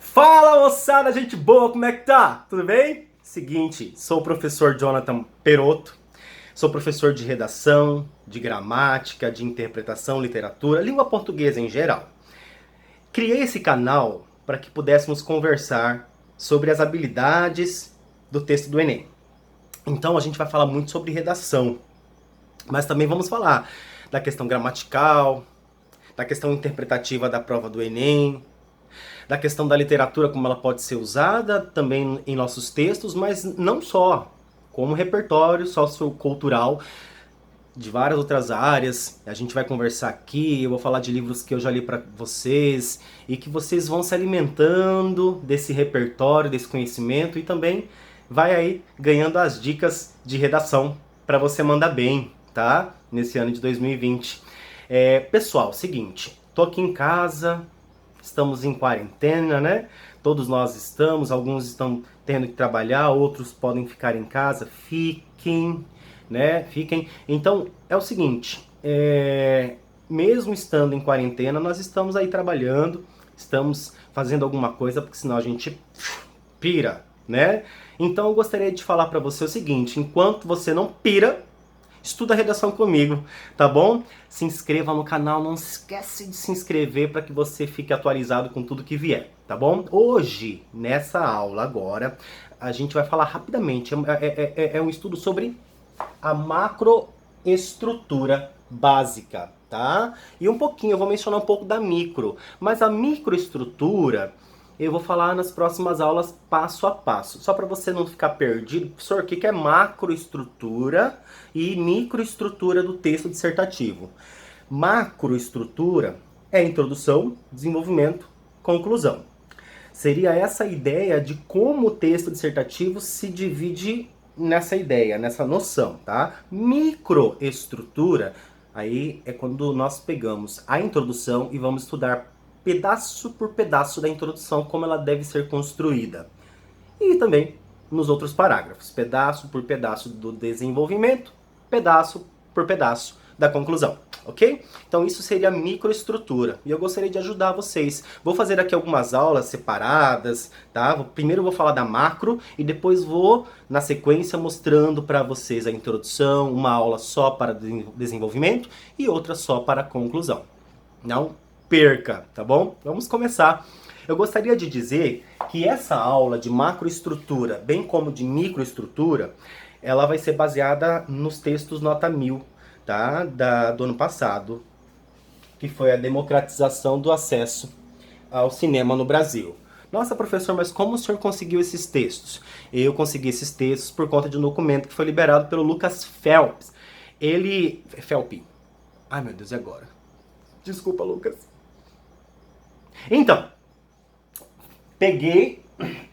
Fala, moçada, gente boa, como é que tá? Tudo bem? Seguinte, sou o professor Jonathan Perotto, sou professor de redação, de gramática, de interpretação, literatura, língua portuguesa em geral. Criei esse canal para que pudéssemos conversar sobre as habilidades do texto do Enem. Então a gente vai falar muito sobre redação, mas também vamos falar da questão gramatical, da questão interpretativa da prova do Enem, da questão da literatura, como ela pode ser usada também em nossos textos, mas não só, como repertório sociocultural de várias outras áreas. A gente vai conversar aqui, eu vou falar de livros que eu já li para vocês e que vocês vão se alimentando desse repertório, desse conhecimento e também vai aí ganhando as dicas de redação para você mandar bem, tá? Nesse ano de 2020. Pessoal, seguinte, tô aqui em casa, estamos em quarentena, né? Todos nós estamos, alguns estão tendo que trabalhar, outros podem ficar em casa. Fiquem, né? Fiquem. Então, é o seguinte, mesmo estando em quarentena, nós estamos aí trabalhando, estamos fazendo alguma coisa, porque senão a gente pira, né? Então, eu gostaria de falar para você o seguinte, enquanto você não pira, estuda a redação comigo, tá bom? Se inscreva no canal, não esquece de se inscrever para que você fique atualizado com tudo que vier, tá bom? Hoje, nessa aula agora, a gente vai falar rapidamente, é um estudo sobre a macroestrutura básica, tá? E um pouquinho, eu vou mencionar um pouco da micro, mas a microestrutura eu vou falar nas próximas aulas passo a passo. Só para você não ficar perdido, professor, o que é macroestrutura e microestrutura do texto dissertativo? Macroestrutura é introdução, desenvolvimento, conclusão. Seria essa a ideia de como o texto dissertativo se divide nessa ideia, nessa noção, tá? Microestrutura, aí é quando nós pegamos a introdução e vamos estudar pedaço por pedaço da introdução, como ela deve ser construída. E também nos outros parágrafos, pedaço por pedaço do desenvolvimento, pedaço por pedaço da conclusão, ok? Então isso seria a microestrutura, e eu gostaria de ajudar vocês. Vou fazer aqui algumas aulas separadas, tá? Primeiro eu vou falar da macro, e depois vou, na sequência, mostrando para vocês a introdução, uma aula só para desenvolvimento e outra só para a conclusão. Não perca, tá bom? Vamos começar. Eu gostaria de dizer que essa aula de macroestrutura, bem como de microestrutura, ela vai ser baseada nos textos nota 1000, tá? Do ano passado, que foi a democratização do acesso ao cinema no Brasil. Nossa, professor, mas como o senhor conseguiu esses textos? Eu consegui esses textos por conta de um documento que foi liberado pelo Lucas Phelps. Felpe. Ai, meu Deus, e agora? Desculpa, Lucas. Então, peguei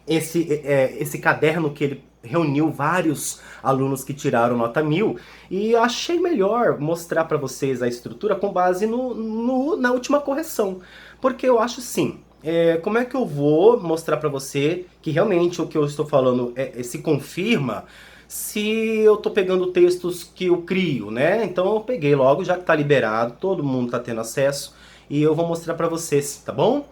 esse caderno que ele reuniu vários alunos que tiraram nota 1000 e achei melhor mostrar para vocês a estrutura com base na última correção. Porque eu acho assim, como é que eu vou mostrar para você que realmente o que eu estou falando se confirma se eu estou pegando textos que eu crio, né? Então eu peguei logo, já que está liberado, todo mundo está tendo acesso, e eu vou mostrar para vocês, tá bom?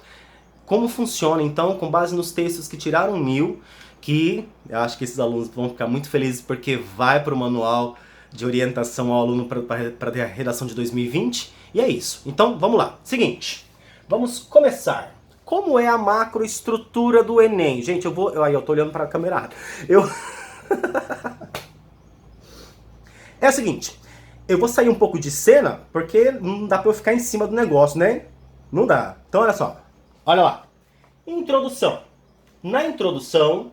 Como funciona, então, com base nos textos que tiraram 1000, que eu acho que esses alunos vão ficar muito felizes porque vai para o manual de orientação ao aluno para a redação de 2020, e é isso. Então, vamos lá. Seguinte, vamos começar. Como é a macroestrutura do Enem? Gente, eu tô olhando para a câmera. É o seguinte, eu vou sair um pouco de cena, porque não dá pra eu ficar em cima do negócio, né? Não dá. Então olha só, olha lá. Introdução. Na introdução,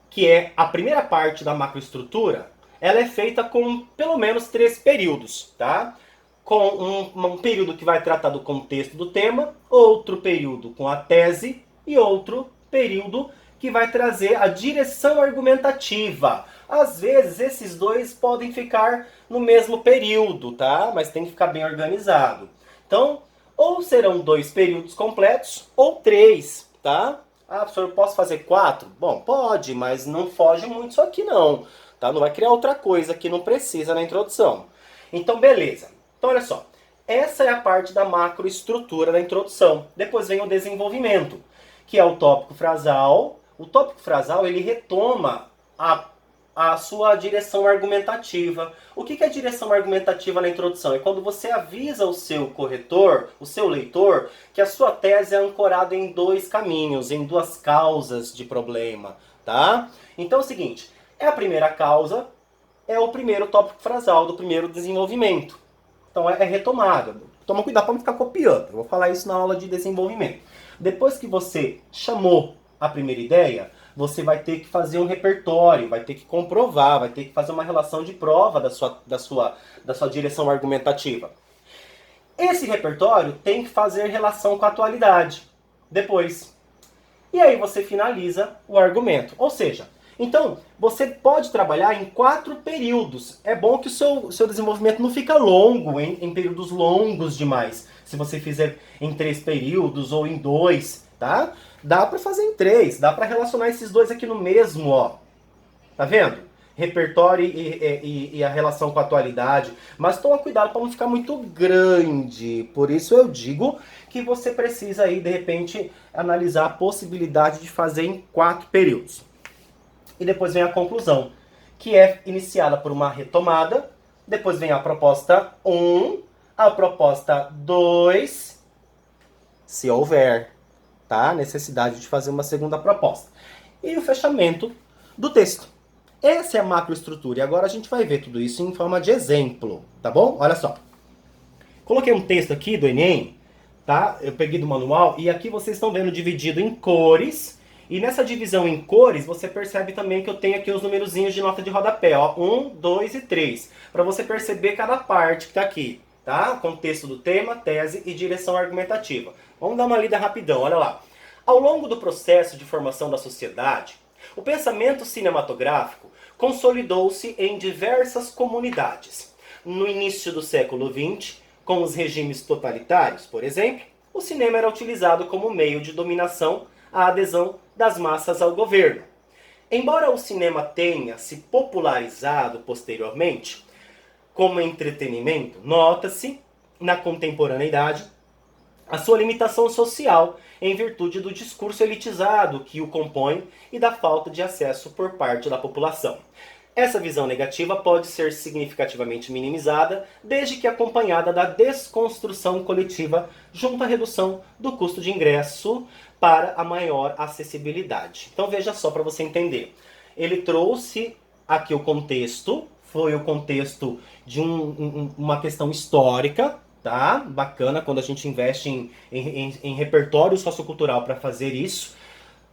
que é a primeira parte da macroestrutura, ela é feita com pelo menos 3 períodos, tá? Com um período que vai tratar do contexto do tema, outro período com a tese e outro período que vai trazer a direção argumentativa. Às vezes esses dois podem ficar no mesmo período, tá? Mas tem que ficar bem organizado. Então, ou serão 2 períodos completos, ou 3, tá? Ah, professor, eu posso fazer 4? Bom, pode, mas não foge muito isso aqui não, tá? Não vai criar outra coisa que não precisa na introdução. Então, beleza. Então, olha só. essa é a parte da macroestrutura da introdução. Depois vem o desenvolvimento, que é o tópico frasal. O tópico frasal, ele retoma a sua direção argumentativa. O que é direção argumentativa na introdução? É quando você avisa o seu corretor, o seu leitor, que a sua tese é ancorada em dois caminhos, em duas causas de problema, tá? Então é o seguinte, é a primeira causa, é o primeiro tópico frasal do primeiro desenvolvimento. Então é retomada. Toma cuidado para não ficar copiando. Eu vou falar isso na aula de desenvolvimento. Depois que você chamou a primeira ideia, você vai ter que fazer um repertório, vai ter que comprovar, vai ter que fazer uma relação de prova da sua direção argumentativa. Esse repertório tem que fazer relação com a atualidade. Depois. E aí você finaliza o argumento. Ou seja, então, você pode trabalhar em 4 períodos. É bom que o seu desenvolvimento não fica longo, em períodos longos demais. Se você fizer em 3 períodos ou em 2, tá? Dá para fazer em 3, dá para relacionar esses dois aqui no mesmo, ó. Tá vendo? Repertório e a relação com a atualidade. Mas toma cuidado para não ficar muito grande. Por isso eu digo que você precisa aí, de repente, analisar a possibilidade de fazer em 4 períodos. E depois vem a conclusão, que é iniciada por uma retomada, depois vem a proposta 1, a proposta 2, se houver, tá? Necessidade de fazer uma segunda proposta. E o fechamento do texto. Essa é a macroestrutura, e agora a gente vai ver tudo isso em forma de exemplo, tá bom? Olha só. Coloquei um texto aqui do Enem, tá? Eu peguei do manual, e aqui vocês estão vendo dividido em cores. E nessa divisão em cores, você percebe também que eu tenho aqui os numerozinhos de nota de rodapé, ó, 1, 2 e 3, para você perceber cada parte que está aqui, tá? Contexto do tema, tese e direção argumentativa. Vamos dar uma lida rapidão, olha lá. Ao longo do processo de formação da sociedade, o pensamento cinematográfico consolidou-se em diversas comunidades. No início do século XX, com os regimes totalitários, por exemplo, o cinema era utilizado como meio de dominação à adesão das massas ao governo. Embora o cinema tenha se popularizado posteriormente como entretenimento, nota-se, na contemporaneidade, a sua limitação social em virtude do discurso elitizado que o compõe e da falta de acesso por parte da população. Essa visão negativa pode ser significativamente minimizada, desde que acompanhada da desconstrução coletiva junto à redução do custo de ingresso para a maior acessibilidade. Então veja só para você entender. Ele trouxe aqui o contexto, foi o contexto de uma questão histórica, tá? Bacana quando a gente investe em repertório sociocultural para fazer isso.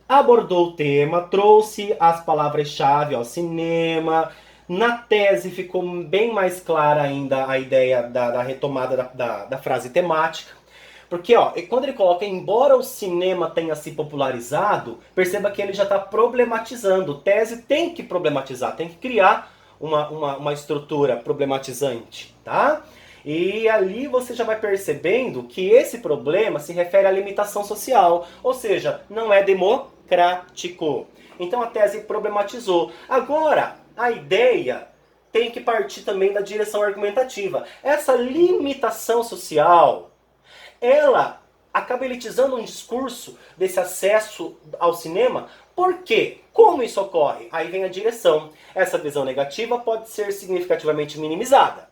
Abordou o tema, trouxe as palavras-chave ao cinema. Na tese ficou bem mais clara ainda a ideia da retomada da frase temática. Porque, ó, quando ele coloca, embora o cinema tenha se popularizado, perceba que ele já está problematizando. Tese tem que problematizar, tem que criar uma estrutura problematizante, tá? E ali você já vai percebendo que esse problema se refere à limitação social, ou seja, não é democrático. Então a tese problematizou. Agora, a ideia tem que partir também da direção argumentativa. Essa limitação social, ela acaba elitizando um discurso desse acesso ao cinema. Por quê? Como isso ocorre? Aí vem a direção. Essa visão negativa pode ser significativamente minimizada,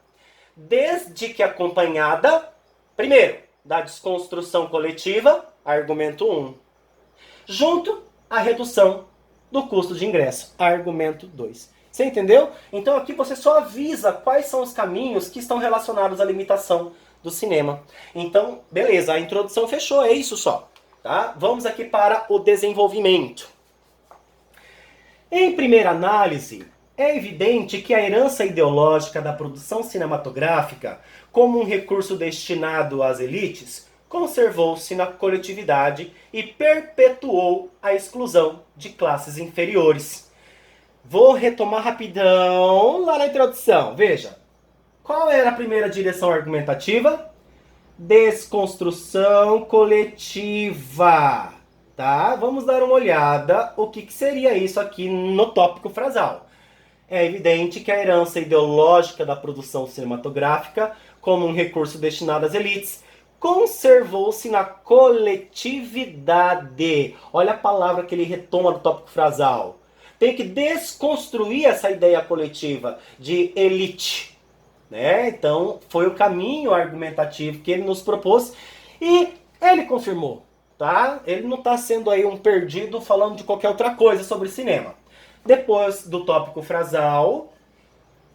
desde que acompanhada, primeiro, da desconstrução coletiva, argumento 1, junto à redução do custo de ingresso, argumento 2. Você entendeu? Então aqui você só avisa quais são os caminhos que estão relacionados à limitação do cinema. Então, beleza, a introdução fechou, é isso só. Tá? Vamos aqui para o desenvolvimento. Em primeira análise, é evidente que a herança ideológica da produção cinematográfica, como um recurso destinado às elites, conservou-se na coletividade e perpetuou a exclusão de classes inferiores. Vou retomar rapidão lá na introdução. Veja, qual era a primeira direção argumentativa? Desconstrução coletiva. Tá? Vamos dar uma olhada o que seria isso aqui no tópico frasal. É evidente que a herança ideológica da produção cinematográfica, como um recurso destinado às elites, conservou-se na coletividade. Olha a palavra que ele retoma do tópico frasal. Tem que desconstruir essa ideia coletiva de elite, né? Então, foi o caminho argumentativo que ele nos propôs e ele confirmou, tá? Ele não está sendo aí um perdido falando de qualquer outra coisa sobre cinema. Depois do tópico frasal,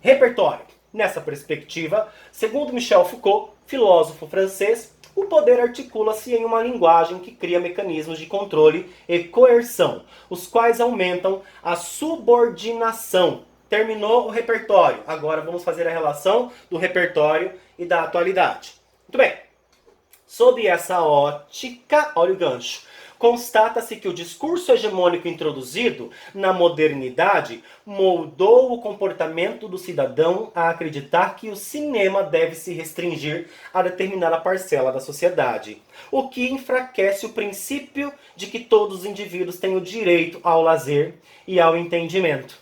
repertório. Nessa perspectiva, segundo Michel Foucault, filósofo francês, o poder articula-se em uma linguagem que cria mecanismos de controle e coerção, os quais aumentam a subordinação. Terminou o repertório. Agora vamos fazer a relação do repertório e da atualidade. Muito bem. Sob essa ótica, olha o gancho. Constata-se que o discurso hegemônico introduzido na modernidade moldou o comportamento do cidadão a acreditar que o cinema deve se restringir a determinada parcela da sociedade, o que enfraquece o princípio de que todos os indivíduos têm o direito ao lazer e ao entendimento.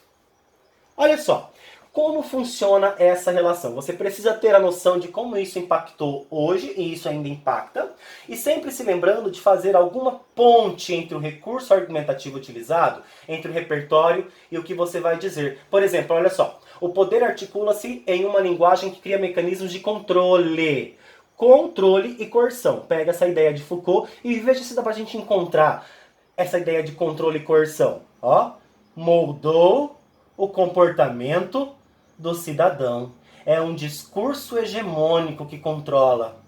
Olha só. Como funciona essa relação? Você precisa ter a noção de como isso impactou hoje, e isso ainda impacta, e sempre se lembrando de fazer alguma ponte entre o recurso argumentativo utilizado, entre o repertório e o que você vai dizer. Por exemplo, olha só, o poder articula-se em uma linguagem que cria mecanismos de controle. Controle e coerção. Pega essa ideia de Foucault e veja se dá pra gente encontrar essa ideia de controle e coerção. Ó, moldou o comportamento do cidadão. É um discurso hegemônico que controla,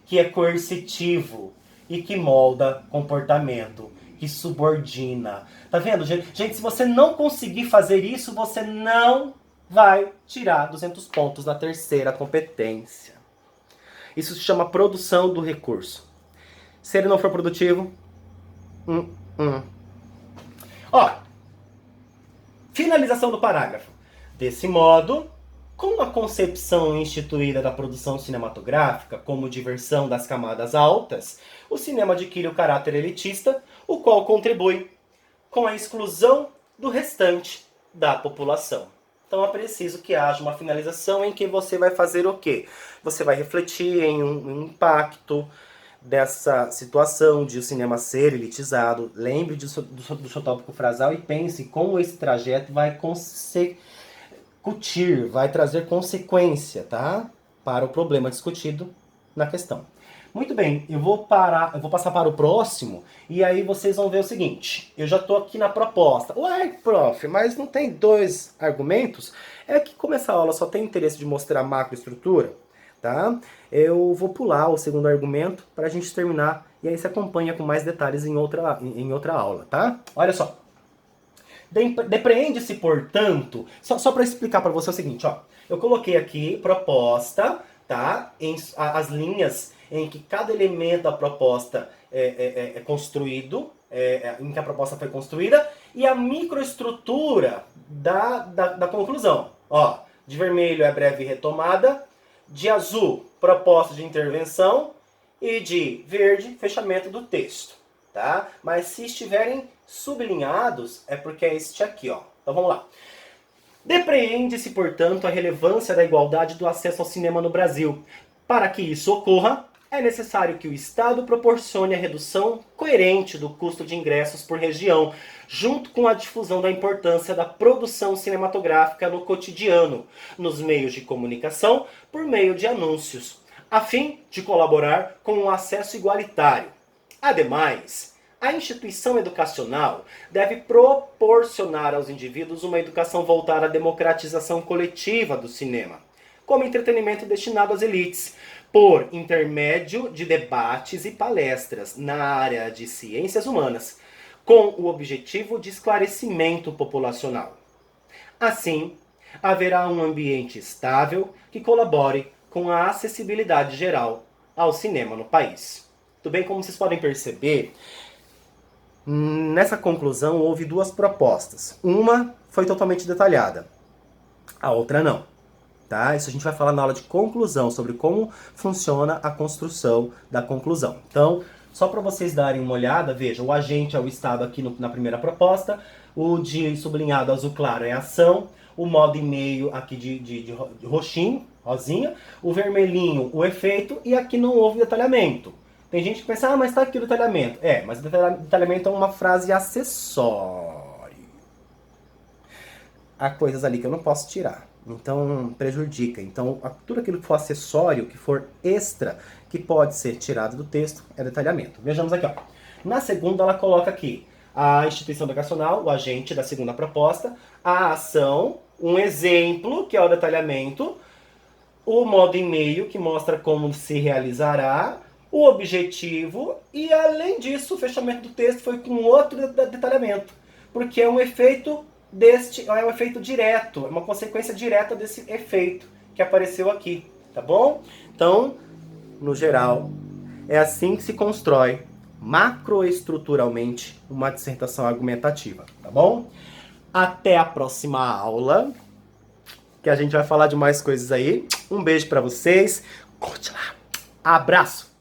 que é coercitivo e que molda comportamento, que subordina. Tá vendo, gente? Gente, se você não conseguir fazer isso, você não vai tirar 200 pontos na terceira competência. Isso se chama produção do recurso. Se ele não for produtivo, Ó, finalização do parágrafo. Desse modo, com a concepção instituída da produção cinematográfica como diversão das camadas altas, o cinema adquire o caráter elitista, o qual contribui com a exclusão do restante da população. Então é preciso que haja uma finalização em que você vai fazer o quê? Você vai refletir em um impacto dessa situação de o cinema ser elitizado. Lembre do seu tópico frasal e pense como esse trajeto vai vai trazer consequência, tá? Para o problema discutido na questão. Muito bem, eu vou passar para o próximo e aí vocês vão ver o seguinte. Eu já estou aqui na proposta. Ué, prof, mas não tem 2 argumentos? É que como essa aula só tem interesse de mostrar macroestrutura, tá? Eu vou pular o segundo argumento para a gente terminar e aí você acompanha com mais detalhes em outra aula, tá? Olha só. Depreende-se, portanto, só para explicar para você o seguinte, ó. Eu coloquei aqui proposta, tá? As linhas em que cada elemento da proposta é construído, em que a proposta foi construída, e a microestrutura da conclusão. Ó, de vermelho é breve retomada, de azul, proposta de intervenção, e de verde, fechamento do texto. Tá? Mas se estiverem sublinhados, é porque é este aqui, ó. Então vamos lá. Depreende-se, portanto, a relevância da igualdade do acesso ao cinema no Brasil. Para que isso ocorra, é necessário que o Estado proporcione a redução coerente do custo de ingressos por região, junto com a difusão da importância da produção cinematográfica no cotidiano, nos meios de comunicação, por meio de anúncios, a fim de colaborar com um acesso igualitário. Ademais, a instituição educacional deve proporcionar aos indivíduos uma educação voltada à democratização coletiva do cinema, como entretenimento destinado às elites, por intermédio de debates e palestras na área de ciências humanas, com o objetivo de esclarecimento populacional. Assim, haverá um ambiente estável que colabore com a acessibilidade geral ao cinema no país. Tudo bem? Como vocês podem perceber, nessa conclusão houve 2 propostas. Uma foi totalmente detalhada, a outra não. Tá? Isso a gente vai falar na aula de conclusão, sobre como funciona a construção da conclusão. Então, só para vocês darem uma olhada, veja, o agente é o Estado aqui na primeira proposta, o de sublinhado azul claro é a ação, o modo e meio aqui de roxinho, rosinha, o vermelhinho, o efeito, e aqui não houve detalhamento. Tem gente que pensa, mas tá aqui o detalhamento. Mas o detalhamento é uma frase acessório. Há coisas ali que eu não posso tirar. Então, prejudica. Então, tudo aquilo que for acessório, que for extra, que pode ser tirado do texto, é detalhamento. Vejamos aqui, ó. Na segunda, ela coloca aqui a instituição educacional, o agente da segunda proposta, a ação, um exemplo, que é o detalhamento, o modo e-mail, que mostra como se realizará, o objetivo, e além disso, o fechamento do texto foi com outro detalhamento, porque é um efeito é um efeito direto, é uma consequência direta desse efeito que apareceu aqui, tá bom? Então, no geral, é assim que se constrói macroestruturalmente uma dissertação argumentativa, tá bom? Até a próxima aula, que a gente vai falar de mais coisas aí. Um beijo pra vocês, curte lá, abraço!